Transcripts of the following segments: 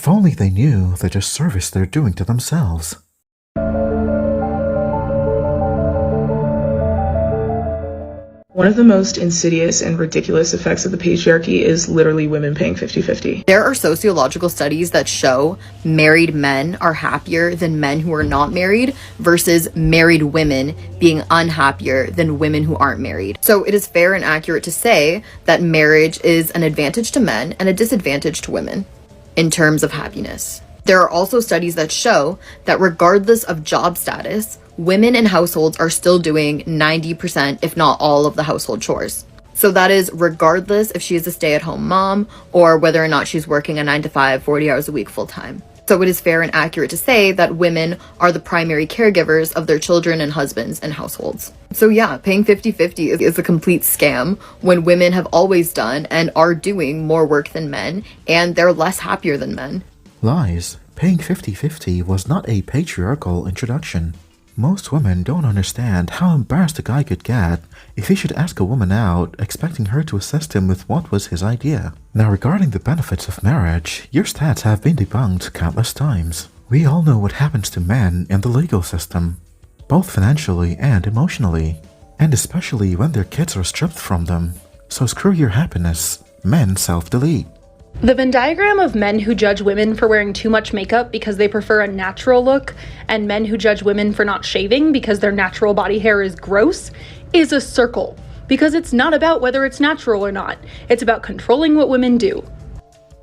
only they knew the disservice they're doing to themselves. One of the most insidious and ridiculous effects of the patriarchy is literally women paying 50-50. There are sociological studies that show married men are happier than men who are not married versus married women being unhappier than women who aren't married. So it is fair and accurate to say that marriage is an advantage to men and a disadvantage to women in terms of happiness. There are also studies that show that regardless of job status, women in households are still doing 90%, if not all, of the household chores. So that is regardless if she is a stay-at-home mom or whether or not she's working a 9-to-5, 40 hours a week full-time. So it is fair and accurate to say that women are the primary caregivers of their children and husbands and households. So yeah, paying 50-50 is a complete scam when women have always done and are doing more work than men, and they're less happier than men. Lies. Paying 50-50 was not a patriarchal introduction. Most women don't understand how embarrassed a guy could get if he should ask a woman out, expecting her to assist him with what was his idea. Now, regarding the benefits of marriage, your stats have been debunked countless times. We all know what happens to men in the legal system, both financially and emotionally, and especially when their kids are stripped from them. So screw your happiness. Men self-delete. The Venn diagram of men who judge women for wearing too much makeup because they prefer a natural look and men who judge women for not shaving because their natural body hair is gross is a circle, because it's not about whether it's natural or not. It's about controlling what women do.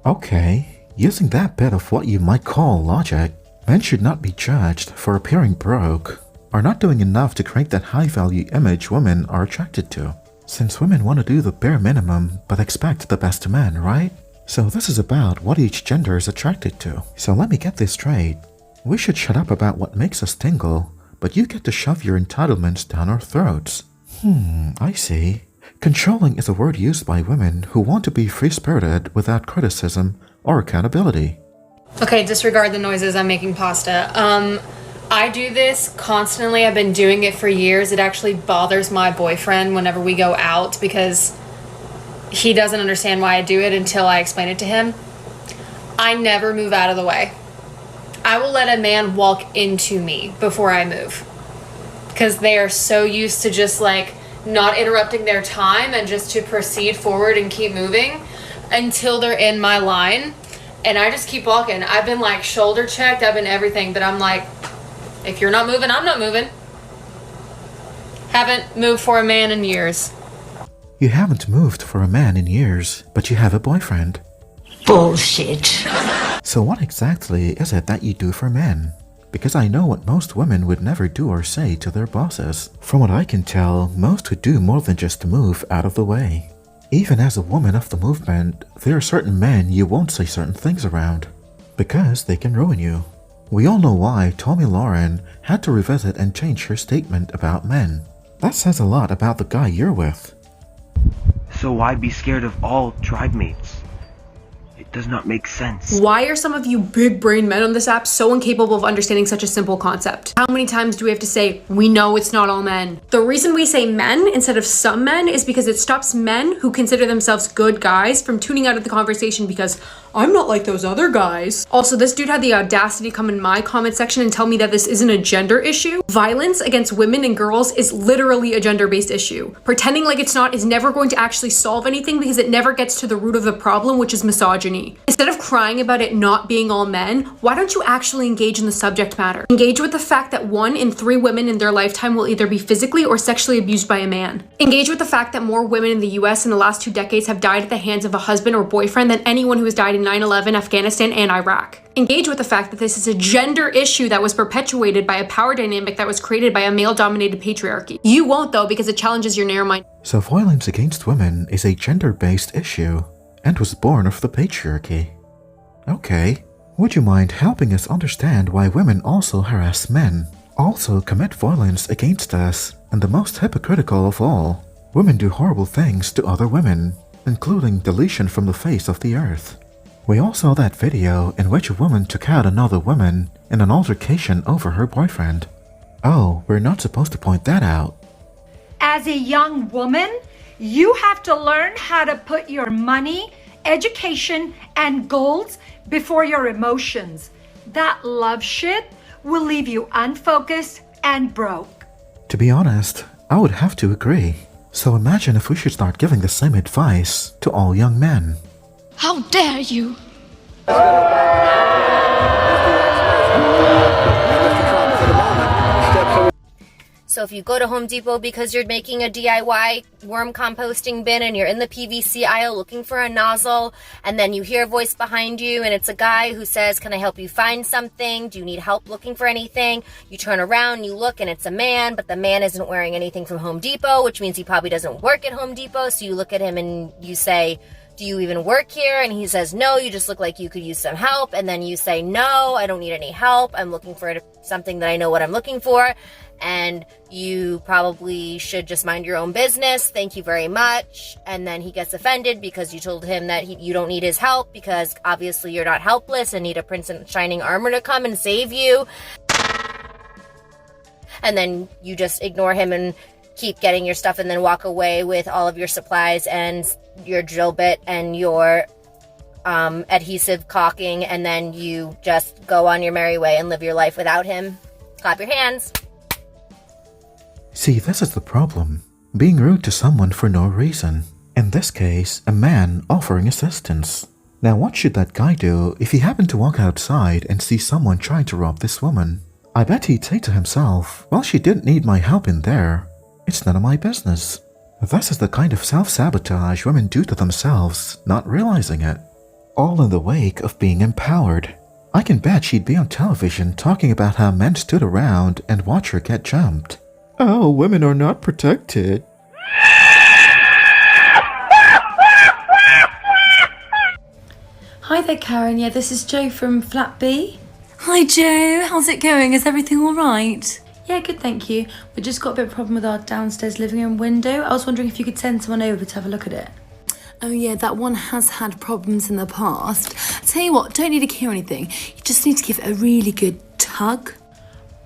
Okay, using that bit of what you might call logic, men should not be judged for appearing broke or not doing enough to create that high-value image women are attracted to. Since women want to do the bare minimum but expect the best of men, right? So this is about what each gender is attracted to. So let me get this straight. We should shut up about what makes us tingle, but you get to shove your entitlements down our throats. I see. Controlling is a word used by women who want to be free-spirited without criticism or accountability. Okay, disregard the noises. I'm making pasta. I do this constantly. I've been doing it for years. It actually bothers my boyfriend whenever we go out because he doesn't understand why I do it until I explain it to him. I never move out of the way. I will let a man walk into me before I move, because they are so used to just like not interrupting their time and just to proceed forward and keep moving until they're in my line. And I just keep walking. I've been like shoulder checked, I've been everything, but I'm like, if you're not moving, I'm not moving. Haven't moved for a man in years. You haven't moved for a man in years, but you have a boyfriend. Bullshit. So what exactly is it that you do for men? Because I know what most women would never do or say to their bosses. From what I can tell, most would do more than just move out of the way. Even as a woman of the movement, there are certain men you won't say certain things around, because they can ruin you. We all know why Tommy Lauren had to revisit and change her statement about men. That says a lot about the guy you're with. So why be scared of all tribe mates? It does not make sense. Why are some of you big brain men on this app so incapable of understanding such a simple concept? How many times do we have to say, we know it's not all men? The reason we say men instead of some men is because it stops men who consider themselves good guys from tuning out of the conversation because I'm not like those other guys. Also, this dude had the audacity to come in my comment section and tell me that this isn't a gender issue. Violence against women and girls is literally a gender-based issue. Pretending like it's not is never going to actually solve anything because it never gets to the root of the problem, which is misogyny. Instead of crying about it not being all men, why don't you actually engage in the subject matter? Engage with the fact that 1 in 3 women in their lifetime will either be physically or sexually abused by a man. Engage with the fact that more women in the US in the last 2 decades have died at the hands of a husband or boyfriend than anyone who has died in 9/11, Afghanistan, and Iraq. Engage with the fact that this is a gender issue that was perpetuated by a power dynamic that was created by a male-dominated patriarchy. You won't though, because it challenges your narrow mind. So violence against women is a gender-based issue and was born of the patriarchy. Okay, would you mind helping us understand why women also harass men, also commit violence against us, and the most hypocritical of all, women do horrible things to other women, including deletion from the face of the earth. We all saw that video in which a woman took out another woman in an altercation over her boyfriend. Oh, we're not supposed to point that out. As a young woman, you have to learn how to put your money, education, and goals before your emotions. That love shit will leave you unfocused and broke. To be honest, I would have to agree. So imagine if we should start giving the same advice to all young men. How dare you! So if you go to Home Depot because you're making a DIY worm composting bin and you're in the PVC aisle looking for a nozzle, and then you hear a voice behind you and it's a guy who says, "Can I help you find something? Do you need help looking for anything?" You turn around, you look, and it's a man, but the man isn't wearing anything from Home Depot, which means he probably doesn't work at Home Depot. So you look at him and you say, "Do you even work here?" And he says, "No, you just look like you could use some help." And then you say, "No, I don't need any help. I'm looking for something that I know what I'm looking for." And you probably should just mind your own business. Thank you very much. And then he gets offended because you told him that you don't need his help because obviously you're not helpless and need a prince in shining armor to come and save you. And then you just ignore him and keep getting your stuff and then walk away with all of your supplies and your drill bit and your adhesive caulking, and then you just go on your merry way and live your life without him. Clap your hands. See, this is the problem. Being rude to someone for no reason. In this case, a man offering assistance. Now what should that guy do if he happened to walk outside and see someone trying to rob this woman? I bet he'd say to himself, "Well, she didn't need my help in there. It's none of my business." This is the kind of self-sabotage women do to themselves, not realizing it. All in the wake of being empowered. I can bet she'd be on television talking about how men stood around and watch her get jumped. Oh, women are not protected. Hi there, Karen. Yeah, this is Jo from Flat B. Hi Jo, how's it going? Is everything alright? Yeah, good, thank you. We just got a bit of a problem with our downstairs living room window. I was wondering if you could send someone over to have a look at it. Oh yeah, that one has had problems in the past. Tell you what, don't need a key or anything. You just need to give it a really good tug.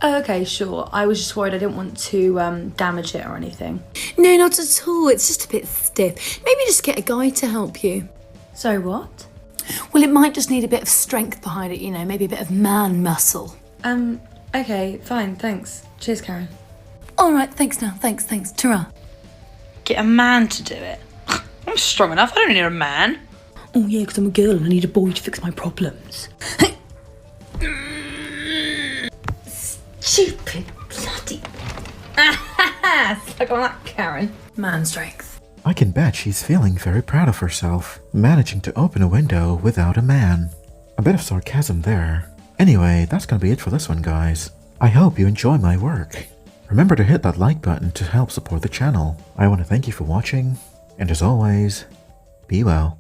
Oh, okay, sure. I was just worried I didn't want to damage it or anything. No, not at all. It's just a bit stiff. Maybe just get a guy to help you. Sorry, what? Well, it might just need a bit of strength behind it, you know, maybe a bit of man muscle. Okay, fine, thanks. Cheers, Karen. All right, thanks now. Thanks. Ta-ra. Get a man to do it. I'm strong enough. I don't need a man. Oh yeah, because I'm a girl and I need a boy to fix my problems. Stupid bloody. Suck on that, Karen. Man strength. I can bet she's feeling very proud of herself, managing to open a window without a man. A bit of sarcasm there. Anyway, that's gonna be it for this one, guys. I hope you enjoy my work. Remember to hit that like button to help support the channel. I want to thank you for watching, and as always, be well.